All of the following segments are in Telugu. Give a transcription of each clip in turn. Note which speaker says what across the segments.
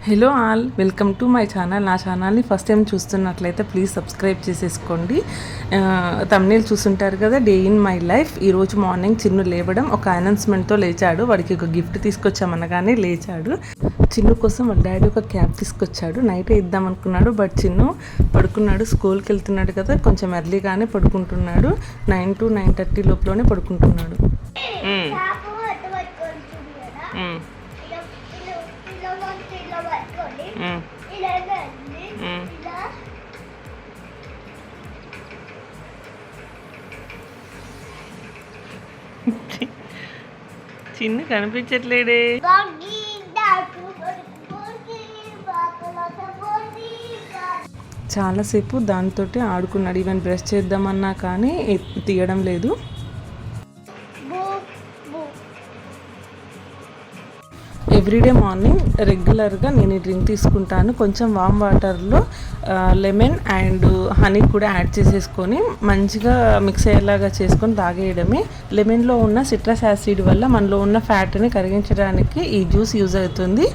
Speaker 1: Hello all, welcome to my channel. నా ఛానల్ని ఫస్ట్ టైం చూస్తున్నట్లయితే ప్లీజ్ సబ్స్క్రైబ్ చేసేసుకోండి. థంబ్నెయిల్ చూస్తుంటారు కదా, డే ఇన్ మై లైఫ్. ఈరోజు మార్నింగ్ చిన్ను లేవడం ఒక అనౌన్స్మెంట్తో లేచాడు. వాడికి ఒక గిఫ్ట్ తీసుకొచ్చామనగానే లేచాడు. చిన్ను కోసం వాళ్ళ డాడీ ఒక క్యాబ్ తీసుకొచ్చాడు. నైటే ఇద్దాం అనుకున్నాడు, బట్ చిన్ను పడుకున్నాడు. స్కూల్కి వెళ్తున్నాడు కదా, కొంచెం ఎర్లీగానే పడుకుంటున్నాడు. 9 to 9:30 లోపలనే పడుకుంటున్నాడు. చిన్ను కనిపించట్లేడే. చాలాసేపు దాంతో ఆడుకున్నాడు. ఈవెన్ బ్రష్ చేద్దామన్నా కానీ తీయడం లేదు. ఎవ్రీడే మార్నింగ్ రెగ్యులర్గా నేను ఈ డ్రింక్ తీసుకుంటాను. కొంచెం వామ్ వాటర్లో లెమన్ అండ్ హనీ కూడా యాడ్ చేసేసుకొని మంచిగా మిక్స్ అయ్యేలాగా చేసుకొని తాగేయడమే. లెమన్లో ఉన్న సిట్రస్ యాసిడ్ వల్ల మనలో ఉన్న ఫ్యాట్ని కరిగించడానికి ఈ జ్యూస్ యూజ్ అవుతుంది.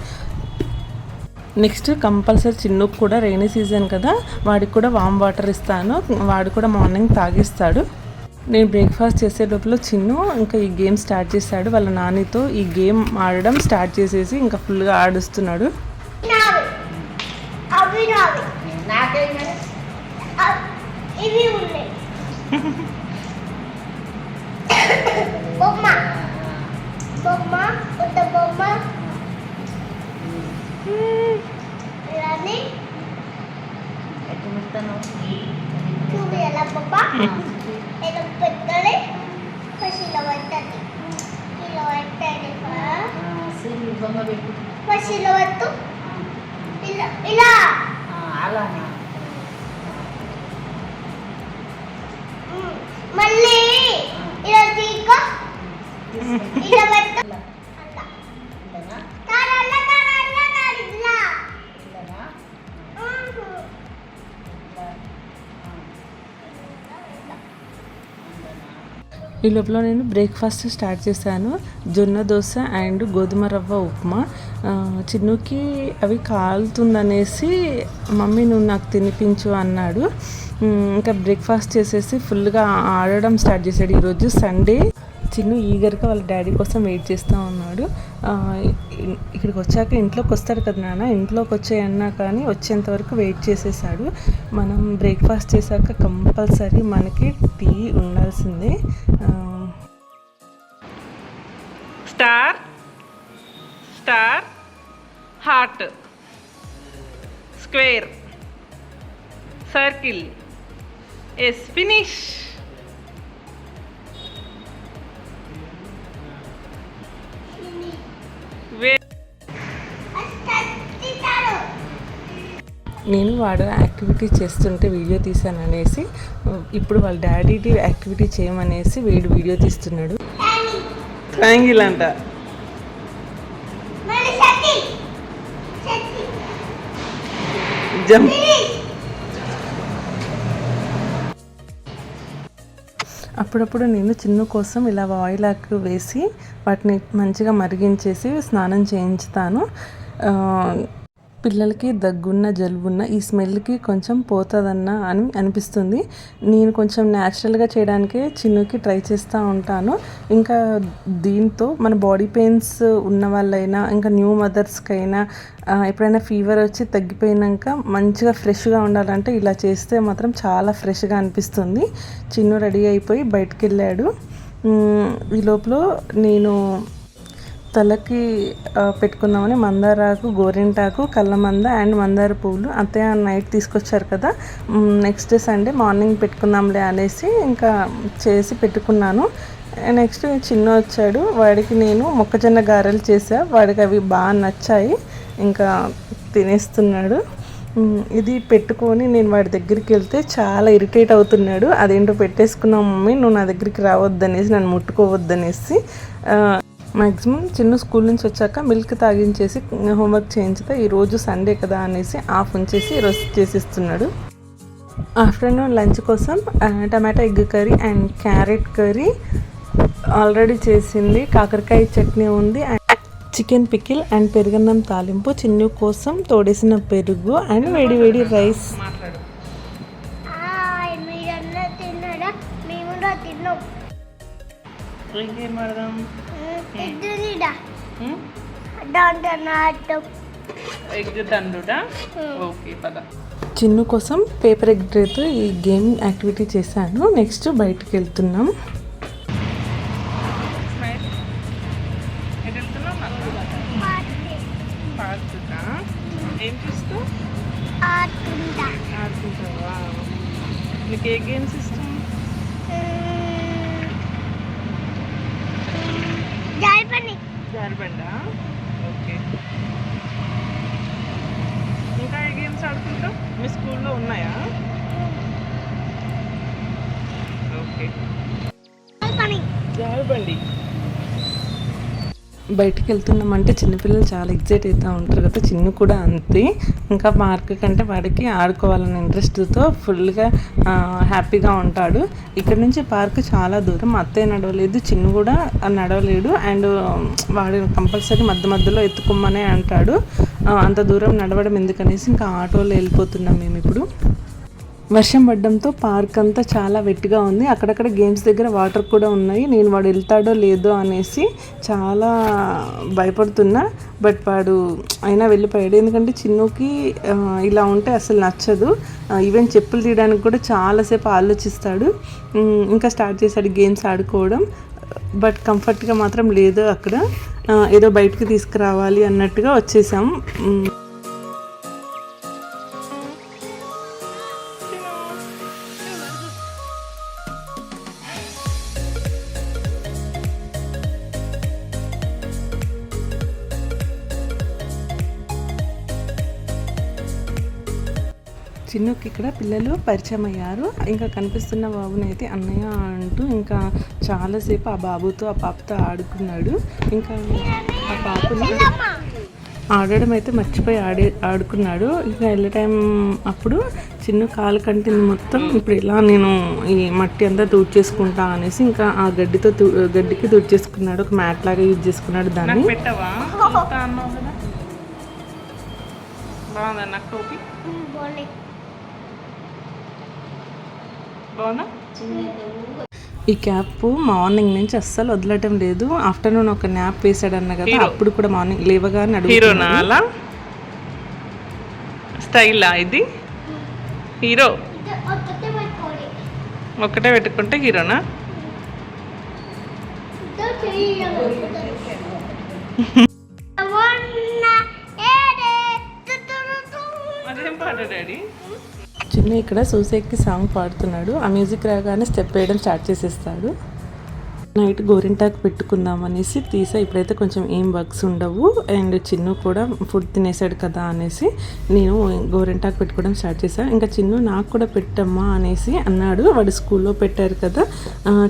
Speaker 1: నెక్స్ట్ కంపల్సరీ చిన్నుకు కూడా రైనీ సీజన్ కదా, వాడికి కూడా వామ్ వాటర్ ఇస్తాను. వాడు కూడా మార్నింగ్ తాగిస్తాడు. నేను బ్రేక్ఫాస్ట్ చేసే లోపల చిన్ను ఇంకా ఈ గేమ్ స్టార్ట్ చేశాడు. వాళ్ళ నానితో ఈ గేమ్ ఆడడం స్టార్ట్ చేసేసి ఇంకా ఫుల్గా ఆడుస్తున్నాడు.
Speaker 2: మళ్ళీ
Speaker 1: ఈ లోపల నేను బ్రేక్ఫాస్ట్ స్టార్ట్ చేశాను. జొన్న దోశ అండ్ గోధుమ రవ్వ ఉప్మా. చిన్నుకి అవి కాలుతుందనేసి మమ్మీ నువ్వు నాకు తినిపించు అన్నాడు. ఇంకా బ్రేక్ఫాస్ట్ చేసేసి ఫుల్గా ఆడడం స్టార్ట్ చేశాడు. ఈరోజు సండే. చిన్ను ఈగర్గా వాళ్ళ డాడీ కోసం వెయిట్ చేస్తూ ఉన్నాడు. ఇక్కడికి వచ్చాక ఇంట్లోకి వస్తాడు కదా నాన్న, ఇంట్లోకి వచ్చాయన్నా కానీ వచ్చేంత వరకు వెయిట్ చేసేసాడు. మనం బ్రేక్ఫాస్ట్ చేశాక కంపల్సరీ మనకి టీ ఉండాల్సిందే. Star star heart square circle yes finish. నేను వాడు యాక్టివిటీ చేస్తుంటే వీడియో తీసాను అనేసి ఇప్పుడు వాళ్ళ డాడీ యాక్టివిటీ చేయమనేసి వీడియో తీస్తున్నాడు. ట్రయాంగిల్ అంట. జంప్. అప్పుడప్పుడు నేను చిన్ను కోసం ఇలా ఆయిల్ వేసి వాటిని మంచిగా మరిగించేసి స్నానం చేయించుతాను. పిల్లలకి దగ్గున్న జలుబున్న ఈ స్మెల్కి కొంచెం పోతుందన్న అని అనిపిస్తుంది. నేను కొంచెం న్యాచురల్గా చేయడానికే చిన్నుకి ట్రై చేస్తూ ఉంటాను. ఇంకా దీంతో మన బాడీ పెయిన్స్ ఉన్న వాళ్ళైనా ఇంకా న్యూ మదర్స్కైనా ఎప్పుడైనా ఫీవర్ వచ్చి తగ్గిపోయినాక మంచిగా ఫ్రెష్గా ఉండాలంటే ఇలా చేస్తే మాత్రం చాలా ఫ్రెష్గా అనిపిస్తుంది. చిన్ను రెడీ అయిపోయి బయటికి వెళ్ళాడు. ఈ లోపల నేను తలకి పెట్టుకుందామని మందారాకు, గోరింటాకు, కళ్ళమంద అండ్ మందార పువ్వులు అత్తయ్య నైట్ తీసుకొచ్చారు కదా, నెక్స్ట్ సండే మార్నింగ్ పెట్టుకుందాంలే అనేసి ఇంకా చేసి పెట్టుకున్నాను. నెక్స్ట్ చిన్న వచ్చాడు, వాడికి నేను మొక్కజొన్న గారెలు చేసా. వాడికి అవి బాగా నచ్చాయి, ఇంకా తినేస్తున్నాడు. ఇది పెట్టుకొని నేను వాడి దగ్గరికి వెళ్తే చాలా ఇరిటేట్ అవుతున్నాడు. అదేంటో పెట్టేసుకున్నావు మమ్మీ, నువ్వు నా దగ్గరికి రావద్దనేసి, నన్ను ముట్టుకోవద్దనేసి. మ్యాక్సిమం చిన్న స్కూల్ నుంచి వచ్చాక మిల్క్ తాగించేసి హోంవర్క్ చేయించితే ఈరోజు సండే కదా అనేసి ఆఫ్ ఉంచేసి ఈరోజు చేసిస్తున్నాడు. ఆఫ్టర్నూన్ లంచ్ కోసం tomato egg curry and carrot curry already చేసింది, కాకరకాయ చట్నీ ఉంది, చికెన్ పికిల్ అండ్ పెరుగన్నం తాలింపు, చిన్ను కోసం తోడేసిన పెరుగు అండ్ వేడి వేడి రైస్.
Speaker 2: మీరన్నా తిన్నారా? మేము కూడా తిన్నాం.
Speaker 1: ఇంకేం పడదాం? ఎగ్ తండుడా? ఓకే పద. చిన్ను కోసం పేపర్ ఎగ్ ట్రేతో ఈ గేమ్ యాక్టివిటీ చేశాను. నెక్స్ట్ బయటికి వెళ్తున్నాం. ఏం చూస్తూ ఆడుకుంటావా? నీకు ఏ గేమ్స్ ఇష్టం? జారిబండా? ఓకే. ఇంకా ఏ గేమ్స్ ఆడుకుంటావు? మీ స్కూల్లో ఉన్నాయా? ఓకే. జారిబండి. బయటికి వెళ్తున్నామంటే చిన్నపిల్లలు చాలా ఎగ్జైట్ అవుతూ ఉంటారు కదా, చిన్ను కూడా అంతే. ఇంకా పార్క్ కంటే వాడికి ఆడుకోవాలనే ఇంట్రెస్ట్తో ఫుల్గా హ్యాపీగా ఉంటాడు. ఇక్కడ నుంచి పార్క్ చాలా దూరం, అత్తయ్య నడవలేదు, చిన్ను కూడా నడవలేడు. అండ్ వాడు కంపల్సరీ మధ్యలో ఎత్తుకోమనే అంటాడు. అంత దూరం నడవడం ఎందుకనేసి ఇంకా ఆటోలో వెళ్ళిపోతున్నాం మేము ఇప్పుడు. వర్షం పడడంతో పార్క్ అంతా చాలా వెట్టిగా ఉంది. అక్కడక్కడ గేమ్స్ దగ్గర వాటర్ కూడా ఉన్నాయి. నేను వాడు వెళ్తాడో లేదో అనేసి చాలా భయపడుతున్నా, బట్ వాడు అయినా వెళ్ళిపోయాడు. ఎందుకంటే చిన్నుకి ఇలా ఉంటే అసలు నచ్చదు. ఈవెన్ చెప్పులు తీయడానికి కూడా చాలాసేపు ఆలోచిస్తాడు. ఇంకా స్టార్ట్ చేశాడు గేమ్స్ ఆడుకోవడం, బట్ కంఫర్ట్గా మాత్రం లేదు. అక్కడ ఏదో బయటకు తీసుకురావాలి అన్నట్టుగా వచ్చేసాం. చిన్నుకి ఇక్కడ పిల్లలు పరిచయం అయ్యారు. ఇంకా కనిపిస్తున్న బాబునైతే అన్నయ్య అంటూ ఇంకా చాలాసేపు ఆ బాబుతో ఆ పాపతో ఆడుకున్నాడు. ఇంకా ఆ పాపని ఆడడం అయితే మర్చిపోయి ఆడుకున్నాడు. ఇంకా వెళ్ళే టైం అప్పుడు చిన్ను కాలు కంటింది మొత్తం. ఇప్పుడు ఇలా నేను ఈ మట్టి అంతా తుడిచేసుకుంటా అనేసి ఇంకా ఆ గడ్డికి తుడిచేసుకున్నాడు. ఒక మ్యాట్ లాగా యూజ్ చేసుకున్నాడు దాన్ని. బాగుందా నాకు టోపీ? బాగుందా? ఈ క్యాప్ మార్నింగ్ నుంచి అస్సలు వదలటం లేదు. ఆఫ్టర్నూన్ ఒక న్యాప్ వేసాడన్న కదా, అప్పుడు కూడా మార్నింగ్ లేవగానే అడుగుతున్నాడు. స్టైలా ఇది? హీరో ఒక్కటే పెట్టుకుంటే హీరోనా? అదేం పాట డాడీ? చిన్న ఇక్కడ సూసైడ్కి సాంగ్ పాడుతున్నాడు. ఆ మ్యూజిక్ రాగానే స్టెప్ వేయడం స్టార్ట్ చేసేస్తాడు. నైట్ గోరింటాకు పెట్టుకుందాం అనేసి తీసా. ఇప్పుడైతే కొంచెం ఏం వర్క్స్ ఉండవు. అండ్ చిన్ను కూడా ఫుడ్ తినేసాడు కదా అనేసి నేను గోరింటాకు పెట్టుకోవడం స్టార్ట్ చేశాను. ఇంకా చిన్ను నాకు కూడా పెట్టమ్మా అనేసి అన్నాడు. వాడు స్కూల్లో పెట్టారు కదా,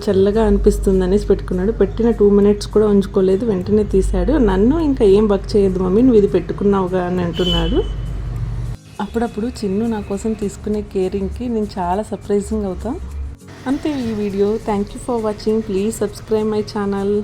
Speaker 1: చల్లగా అనిపిస్తుంది అనేసి పెట్టుకున్నాడు. పెట్టిన 2 minutes కూడా ఉంచుకోలేదు, వెంటనే తీశాడు. నన్ను ఇంకా ఏం వర్క్ చేయొద్దు మమ్మీ, నువ్వు ఇది పెట్టుకున్నావుగా అని అంటున్నాడు. అప్పుడప్పుడు చిన్ను నా కోసం తీసుకునే కేరింగ్కి నేను చాలా సర్ప్రైజింగ్ అవుతాను. అంతే ఈ video. Thank you for watching. Please subscribe my channel.